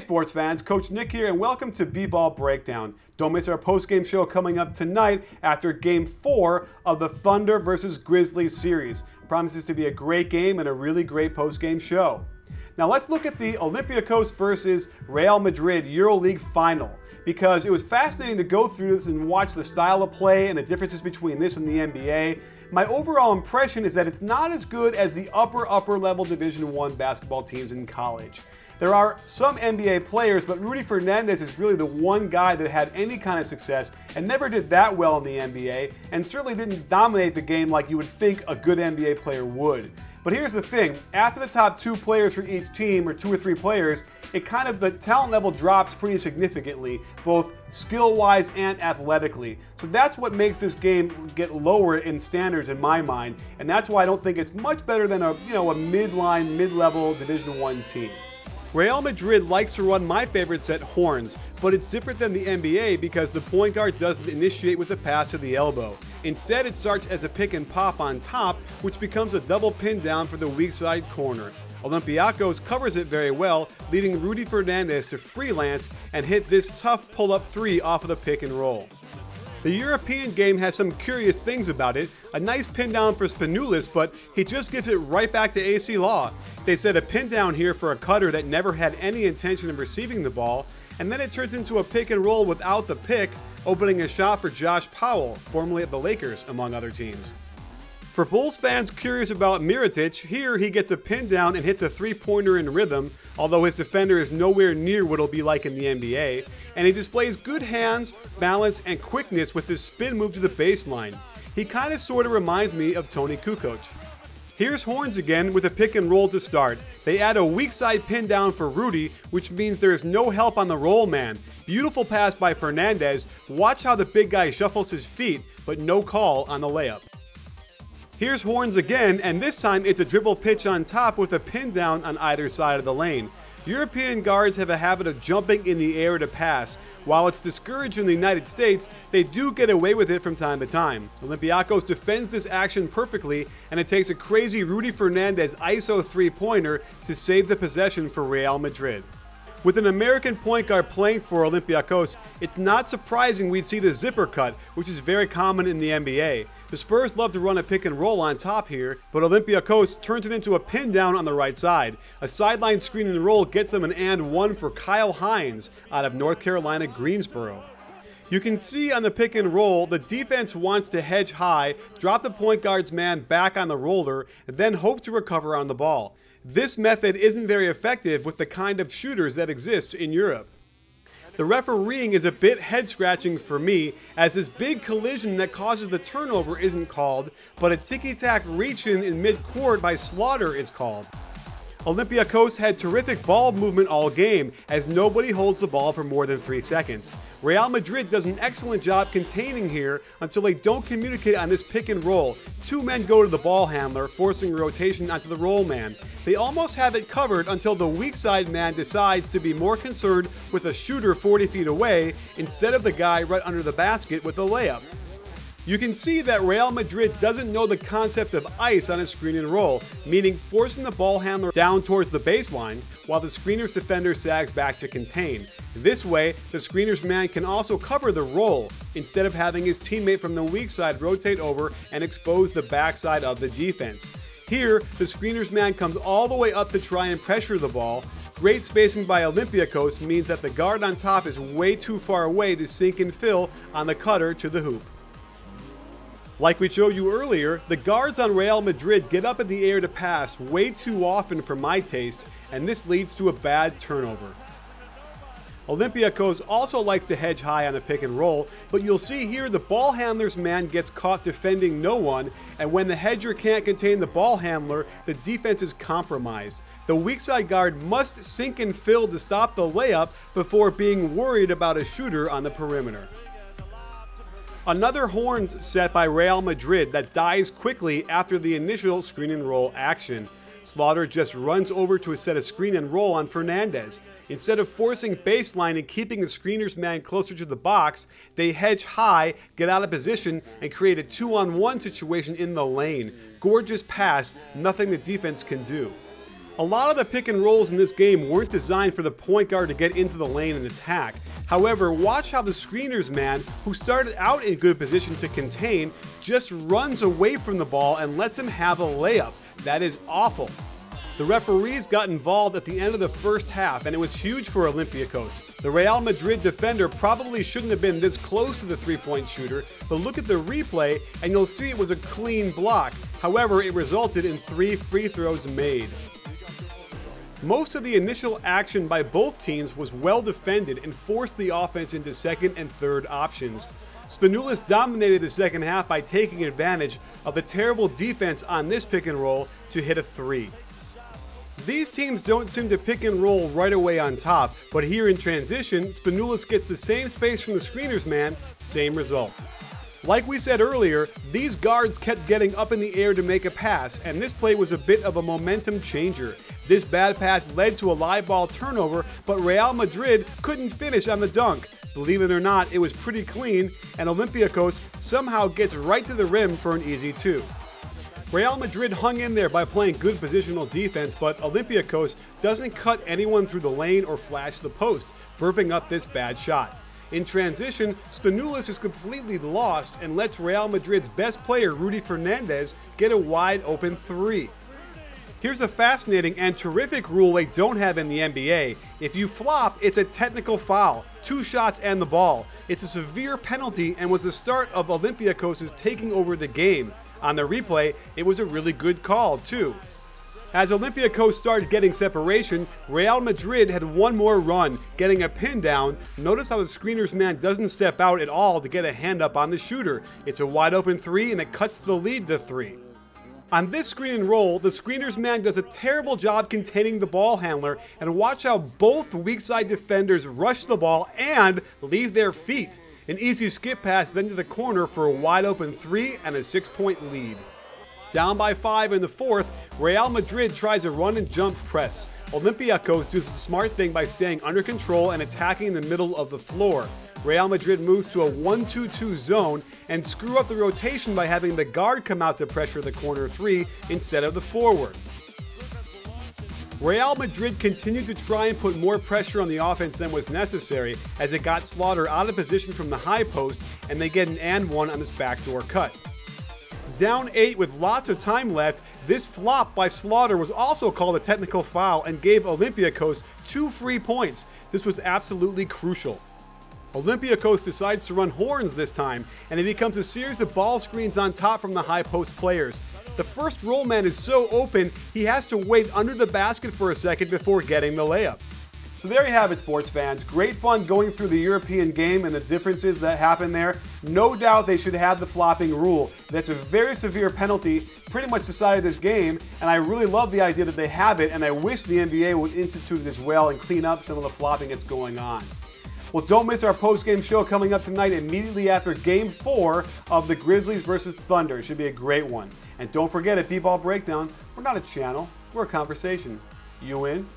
sports fans, Coach Nick here, and welcome to B-Ball Breakdown. Don't miss our post-game show coming up tonight after Game 4 of the Thunder vs. Grizzlies series. Promises to be a great game and a really great post-game show. Now let's look at the Olympiacos versus Real Madrid EuroLeague final, because it was fascinating to go through this and watch the style of play and the differences between this and the NBA. My overall impression is that it's not as good as the upper level Division I basketball teams in college. There are some NBA players, but Rudy Fernandez is really the one guy that had any kind of success and never did that well in the NBA, and certainly didn't dominate the game like you would think a good NBA player would. But here's the thing, after the top 2 players for each team, or 2 or 3 players, the talent level drops pretty significantly, both skill-wise and athletically. So that's what makes this game get lower in standards in my mind, and that's why I don't think it's much better than a midline, mid-level Division I team. Real Madrid likes to run my favorite set, horns, but it's different than the NBA because the point guard doesn't initiate with a pass to the elbow. Instead, it starts as a pick and pop on top, which becomes a double pin down for the weak side corner. Olympiacos covers it very well, leading Rudy Fernandez to freelance and hit this tough pull-up 3 off of the pick and roll. The European game has some curious things about it. A nice pin down for Spanoulis, but he just gives it right back to AC Law. They set a pin down here for a cutter that never had any intention of receiving the ball, and then it turns into a pick and roll without the pick, opening a shot for Josh Powell, formerly of the Lakers, among other teams. For Bulls fans curious about Mirotic, here he gets a pin down and hits a 3-pointer in rhythm, although his defender is nowhere near what it'll be like in the NBA, and he displays good hands, balance, and quickness with his spin move to the baseline. He kinda sorta reminds me of Toni Kukoc. Here's horns again with a pick and roll to start. They add a weak side pin down for Rudy, which means there is no help on the roll man. Beautiful pass by Fernandez. Watch how the big guy shuffles his feet, but no call on the layup. Here's horns again, and this time it's a dribble pitch on top with a pin down on either side of the lane. European guards have a habit of jumping in the air to pass. While it's discouraged in the United States, they do get away with it from time to time. Olympiacos defends this action perfectly, and it takes a crazy Rudy Fernandez ISO 3-pointer to save the possession for Real Madrid. With an American point guard playing for Olympiacos, it's not surprising we'd see the zipper cut, which is very common in the NBA. The Spurs love to run a pick and roll on top here, but Olympiacos turns it into a pin down on the right side. A sideline screen and roll gets them an and 1 for Kyle Hines out of North Carolina Greensboro. You can see on the pick and roll, the defense wants to hedge high, drop the point guard's man back on the roller, and then hope to recover on the ball. This method isn't very effective with the kind of shooters that exist in Europe. The refereeing is a bit head-scratching for me, as this big collision that causes the turnover isn't called, but a ticky-tack reach-in mid-court by Slaughter is called. Olympiacos had terrific ball movement all game, as nobody holds the ball for more than 3 seconds. Real Madrid does an excellent job containing here until they don't communicate on this pick and roll. 2 men go to the ball handler, forcing rotation onto the roll man. They almost have it covered until the weak side man decides to be more concerned with a shooter 40 feet away instead of the guy right under the basket with a layup. You can see that Real Madrid doesn't know the concept of ice on a screen and roll, meaning forcing the ball handler down towards the baseline while the screener's defender sags back to contain. This way, the screener's man can also cover the roll instead of having his teammate from the weak side rotate over and expose the backside of the defense. Here, the screener's man comes all the way up to try and pressure the ball. Great spacing by Olympiacos means that the guard on top is way too far away to sink and fill on the cutter to the hoop. Like we showed you earlier, the guards on Real Madrid get up in the air to pass way too often for my taste, and this leads to a bad turnover. Olympiacos also likes to hedge high on the pick and roll, but you'll see here the ball handler's man gets caught defending no one, and when the hedger can't contain the ball handler, the defense is compromised. The weak side guard must sink and fill to stop the layup before being worried about a shooter on the perimeter. Another horns set by Real Madrid that dies quickly after the initial screen and roll action. Slaughter just runs over to set a screen and roll on Fernandez. Instead of forcing baseline and keeping the screener's man closer to the box, they hedge high, get out of position, and create a 2-on-1 situation in the lane. Gorgeous pass, nothing the defense can do. A lot of the pick and rolls in this game weren't designed for the point guard to get into the lane and attack. However, watch how the screeners man, who started out in good position to contain, just runs away from the ball and lets him have a layup. That is awful. The referees got involved at the end of the first half, and it was huge for Olympiacos. The Real Madrid defender probably shouldn't have been this close to the three-point shooter, but look at the replay and you'll see it was a clean block. However, it resulted in 3 free throws made. Most of the initial action by both teams was well defended and forced the offense into second and third options. Spanoulis dominated the second half by taking advantage of the terrible defense on this pick and roll to hit a 3. These teams don't seem to pick and roll right away on top, but here in transition, Spanoulis gets the same space from the screeners man, same result. Like we said earlier, these guards kept getting up in the air to make a pass, and this play was a bit of a momentum changer. This bad pass led to a live ball turnover, but Real Madrid couldn't finish on the dunk. Believe it or not, it was pretty clean, and Olympiacos somehow gets right to the rim for an easy 2. Real Madrid hung in there by playing good positional defense, but Olympiacos doesn't cut anyone through the lane or flash the post, burping up this bad shot. In transition, Spanoulis is completely lost and lets Real Madrid's best player, Rudy Fernandez, get a wide open 3. Here's a fascinating and terrific rule they don't have in the NBA. If you flop, it's a technical foul. 2 shots and the ball. It's a severe penalty and was the start of Olympiacos' taking over the game. On the replay, it was a really good call, too. As Olympiacos started getting separation, Real Madrid had one more run, getting a pin down. Notice how the screeners man doesn't step out at all to get a hand up on the shooter. It's a wide open 3 and it cuts the lead to 3. On this screen and roll, the screeners man does a terrible job containing the ball handler, and watch how both weak side defenders rush the ball and leave their feet. An easy skip pass then to the corner for a wide open 3 and a 6-point lead. Down by 5 in the fourth, Real Madrid tries a run and jump press. Olympiacos does the smart thing by staying under control and attacking the middle of the floor. Real Madrid moves to a 1-2-2 zone and screw up the rotation by having the guard come out to pressure the corner 3 instead of the forward. Real Madrid continued to try and put more pressure on the offense than was necessary as it got Slaughter out of position from the high post, and they get an and 1 on this backdoor cut. Down 8 with lots of time left, this flop by Slaughter was also called a technical foul and gave Olympiacos 2 free points. This was absolutely crucial. Olympiacos decides to run horns this time, and it becomes a series of ball screens on top from the high post players. The first roll man is so open, he has to wait under the basket for a second before getting the layup. So there you have it, sports fans. Great fun going through the European game and the differences that happen there. No doubt they should have the flopping rule. That's a very severe penalty, pretty much decided this game, and I really love the idea that they have it, and I wish the NBA would institute it as well and clean up some of the flopping that's going on. Well, don't miss our post-game show coming up tonight immediately after Game 4 of the Grizzlies versus Thunder. It should be a great one. And don't forget, at B-Ball Breakdown, we're not a channel, we're a conversation. You in?